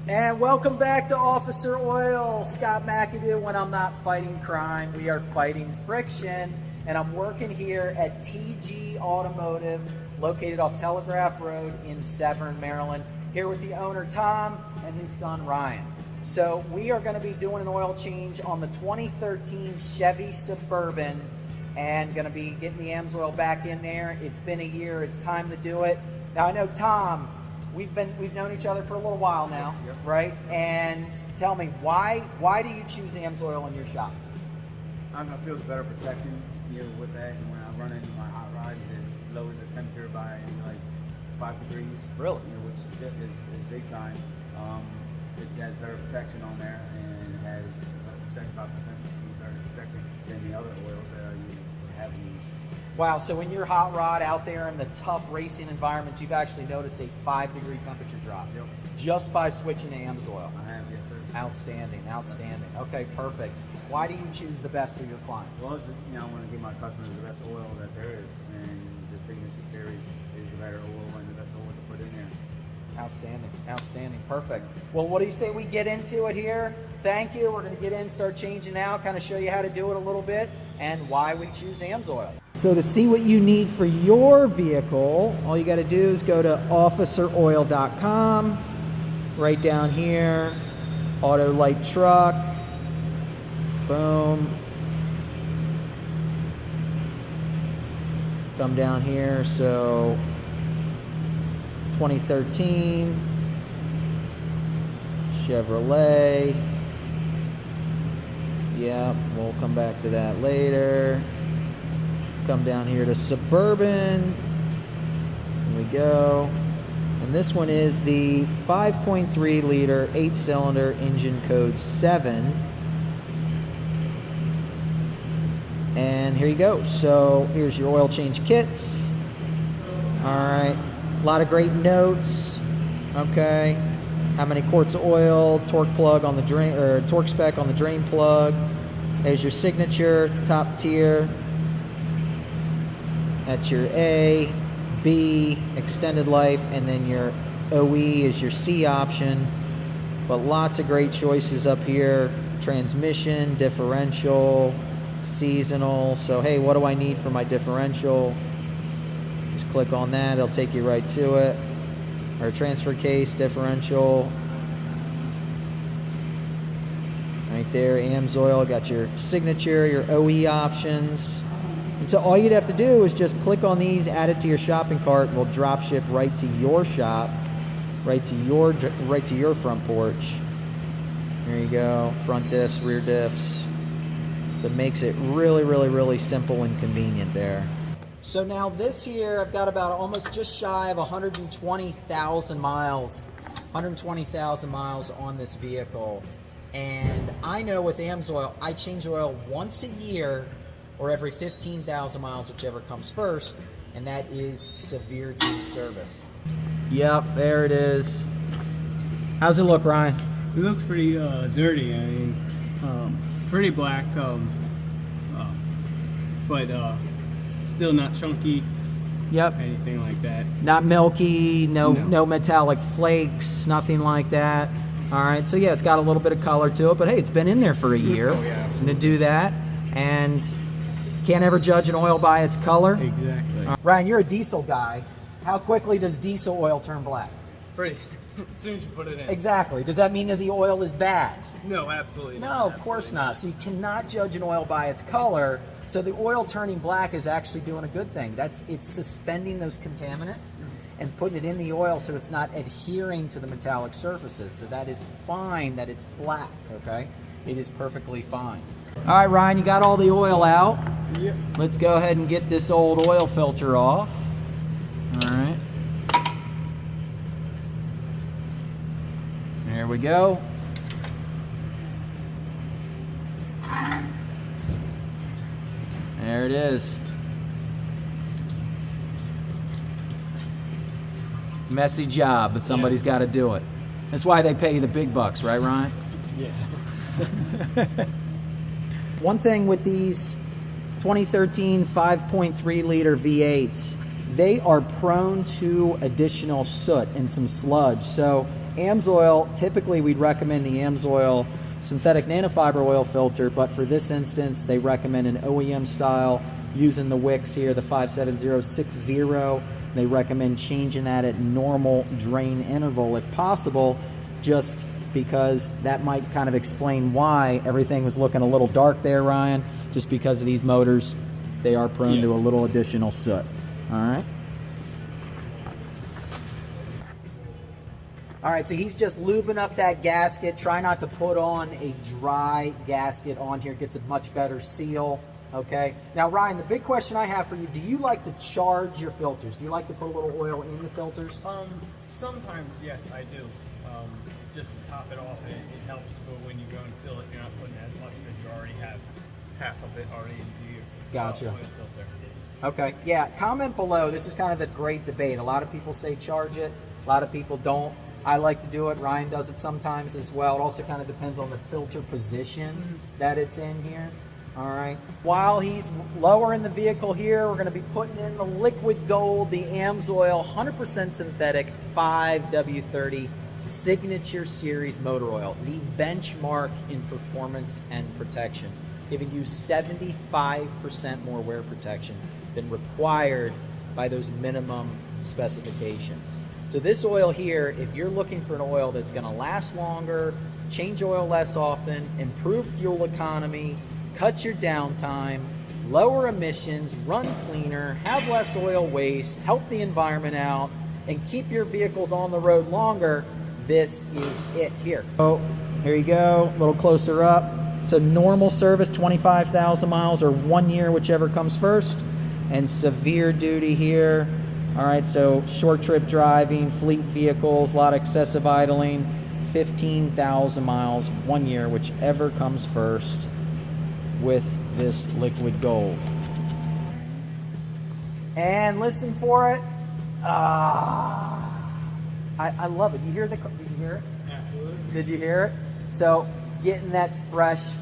And welcome back to Officer Oil. Scott McAdoo. When I'm not fighting crime, we are fighting friction. And I'm working here at TG Automotive, located off Telegraph Road in Severn, Maryland. Here with the owner, Tom, and his son, Ryan. So we are going to be doing an oil change on the 2013 Chevy Suburban and going to be getting the AMSOIL back in there. It's been a year. It's time to do it. Now, I know, Tom, we've known each other for a little while now, yes, yep. Right? And tell me, why do you choose AMSOIL in your shop? I feel better protection with that, and when I run into my hot rods, it lowers the temperature by like 5 degrees. Really? Which is big time. It has better protection on there, and it has 75% better protection than the other oils that I have used. Wow, so in your hot rod out there in the tough racing environments, you've actually noticed a 5-degree temperature drop. Yep. Just by switching to AMSOIL. I have, yes, sir. Outstanding, outstanding. Okay, perfect. Why do you choose the best for your clients? Well, I want to give my customers the best oil that there is, and the Signature Series is the better oil and the best oil to put in there. Outstanding, outstanding, perfect. Well, what do you say we get into it here? Thank you. We're going to get in, start changing out, kind of show you how to do it a little bit and why we choose AMSOIL. So to see what you need for your vehicle, all you got to do is go to officeroil.com, right down here, auto light truck, boom. Come down here, so 2013 Chevrolet. Yeah, we'll come back to that later. Come down here to Suburban. Here we go. And this one is the 5.3 liter 8-cylinder engine code 7. And here you go. So here's your oil change kits. All right. A lot of great notes. Okay. How many quarts of oil, torque plug on the drain, or torque spec on the drain plug. There's your signature, top tier. That's your A, B, extended life, and then your OE is your C option. But lots of great choices up here. Transmission, differential, seasonal. So hey, what do I need for my differential? Just click on that, it'll take you right to it. Or transfer case, differential. Right there, AMSOIL, got your signature, your OE options. And so all you'd have to do is just click on these, add it to your shopping cart, and we'll drop ship right to your shop, right to your front porch. There you go, front diffs, rear diffs. So it makes it really, really, really simple and convenient there. So now this year, I've got about almost just shy of 120,000 miles, 120,000 miles on this vehicle. And I know with AMSOIL, I change oil once a year or every 15,000 miles, whichever comes first, and that is severe duty service. Yep, there it is. How's it look, Ryan? It looks pretty dirty. I mean, pretty black, but still not chunky. Yep. Anything like that. Not milky, no metallic flakes, nothing like that. All right, so yeah, it's got a little bit of color to it, but hey, it's been in there for a year. Oh, yeah, and to do that, and can't ever judge an oil by its color. Exactly. Ryan, you're a diesel guy. How quickly does diesel oil turn black? Pretty. As soon as you put it in. Exactly. Does that mean that the oil is bad? No, absolutely No, not. of course not. So you cannot judge an oil by its color. So the oil turning black is actually doing a good thing. It's suspending those contaminants and putting it in the oil so it's not adhering to the metallic surfaces. So that is fine that it's black, okay? It is perfectly fine. All right, Ryan, you got all the oil out. Yep. Let's go ahead and get this old oil filter off. All right. There we go. There it is. Messy job, but somebody's got to do it. That's why they pay you the big bucks, right, Ryan? Yeah. One thing with these 2013 5.3 liter V8s, they are prone to additional soot and some sludge. So AMSOIL, typically we'd recommend the AMSOIL synthetic nanofiber oil filter, but for this instance, they recommend an OEM style using the wicks here, the 57060. They recommend changing that at normal drain interval if possible, just because that might kind of explain why everything was looking a little dark there, Ryan, just because of these motors. They are prone to a little additional soot. All right. All right, so he's just lubing up that gasket. Try not to put on a dry gasket on here. It gets a much better seal, okay? Now, Ryan, the big question I have for you, do you like to charge your filters? Do you like to put a little oil in the filters? Sometimes, yes, I do. Just to top it off, it helps for when you go and fill it, you're not putting as much because you already have half of it already into your Gotcha. oil filter. Okay, yeah, comment below. This is kind of the great debate. A lot of people say charge it, a lot of people don't. I like to do it. Ryan does it sometimes as well. It also kind of depends on the filter position that it's in here. All right. While he's lowering the vehicle here, we're going to be putting in the liquid gold, the AMSOIL 100% synthetic 5W30 Signature Series motor oil, the benchmark in performance and protection, giving you 75% more wear protection than required by those minimum specifications. So this oil here, if you're looking for an oil that's going to last longer, change oil less often, improve fuel economy, cut your downtime, lower emissions, run cleaner, have less oil waste, help the environment out, and keep your vehicles on the road longer, this is it here. So here you go, a little closer up. So normal service, 25,000 miles or 1 year, whichever comes first. And severe duty here. All right, so short trip driving, fleet vehicles, a lot of excessive idling, 15,000 miles, 1 year, whichever comes first with this liquid gold. And listen for it. I love it. Did you hear did you hear it? Absolutely. Did you hear it? So getting that fresh,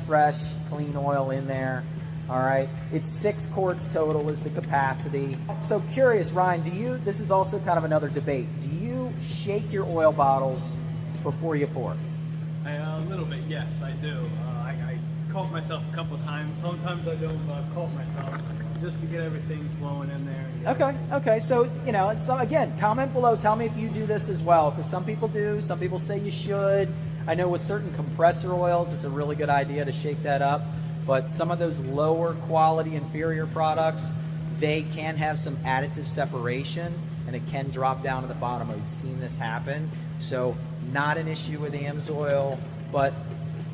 clean oil in there. All right, it's 6 quarts total is the capacity. So curious, Ryan, this is also kind of another debate. Do you shake your oil bottles before you pour? A little bit, yes, I do. I caught myself a couple times. Sometimes I don't caught myself just to get everything flowing in there. Okay. So, again, comment below. Tell me if you do this as well, because some people do. Some people say you should. I know with certain compressor oils, it's a really good idea to shake that up. But some of those lower quality inferior products, they can have some additive separation and it can drop down to the bottom. We've seen this happen. So not an issue with AMSOIL, but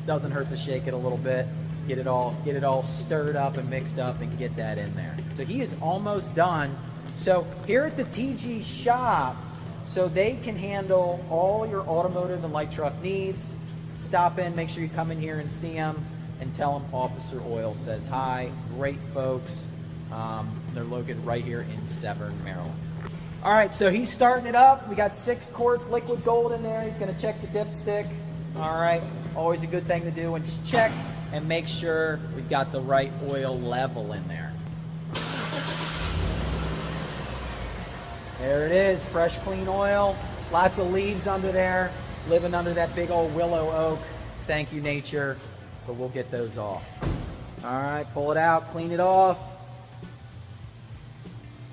doesn't hurt to shake it a little bit, get it all stirred up and mixed up and get that in there. So he is almost done. So here at the TG shop, so they can handle all your automotive and light truck needs. Stop in, make sure you come in here and see them. And tell them Officer Oil says hi. Great folks. They're located right here in Severn, Maryland. All right, so he's starting it up. We got 6 quarts liquid gold in there. He's going to check the dipstick. All right, always a good thing to do. And just check and make sure we've got the right oil level in there. There it is, fresh, clean oil. Lots of leaves under there, living under that big old willow oak. Thank you, nature. But we'll get those off. All right, pull it out, clean it off.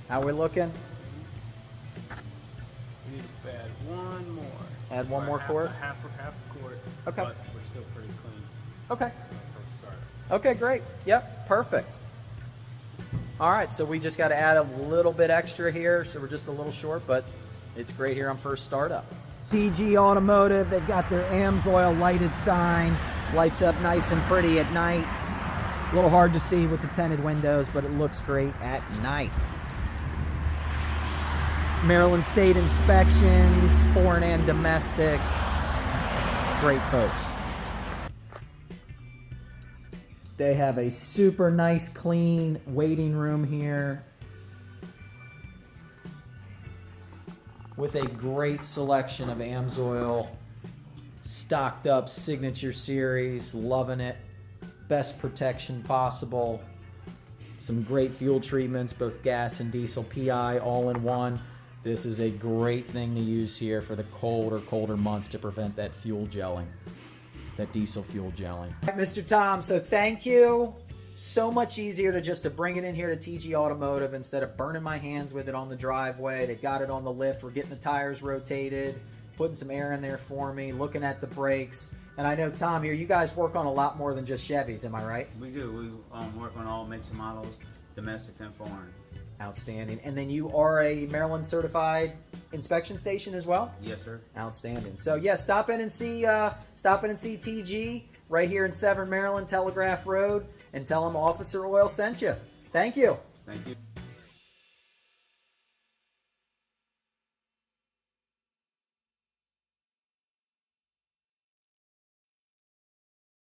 How we looking? We need to add one more. Add one more quart? Half a quart. Okay. But we're still pretty clean. Okay. First start. Okay, great. Yep, perfect. All right, so we just got to add a little bit extra here, so we're just a little short, but it's great here on first startup. TG Automotive, they've got their AMSOIL lighted sign. Lights up nice and pretty at night. A little hard to see with the tinted windows, but it looks great at night. Maryland State inspections, foreign and domestic. Great folks. They have a super nice, clean waiting room here with a great selection of AMSOIL stocked up Signature Series, loving it. Best protection possible. Some great fuel treatments, both gas and diesel, PI, all in one. This is a great thing to use here for the colder months to prevent that fuel gelling, that diesel fuel gelling. Mr. Tom, so thank you. So much easier to bring it in here to TG Automotive instead of burning my hands with it on the driveway. They've got it on the lift. We're getting the tires rotated, putting some air in there for me, looking at the brakes. And I know, Tom, here, you guys work on a lot more than just Chevys, am I right? We do. We work on all makes and models, domestic and foreign. Outstanding. And then you are a Maryland certified inspection station as well? Yes, sir. Outstanding. So yeah, stop in and see TG right here in Severn, Maryland, Telegraph Road, and tell them Officer Oil sent you. Thank you. Thank you.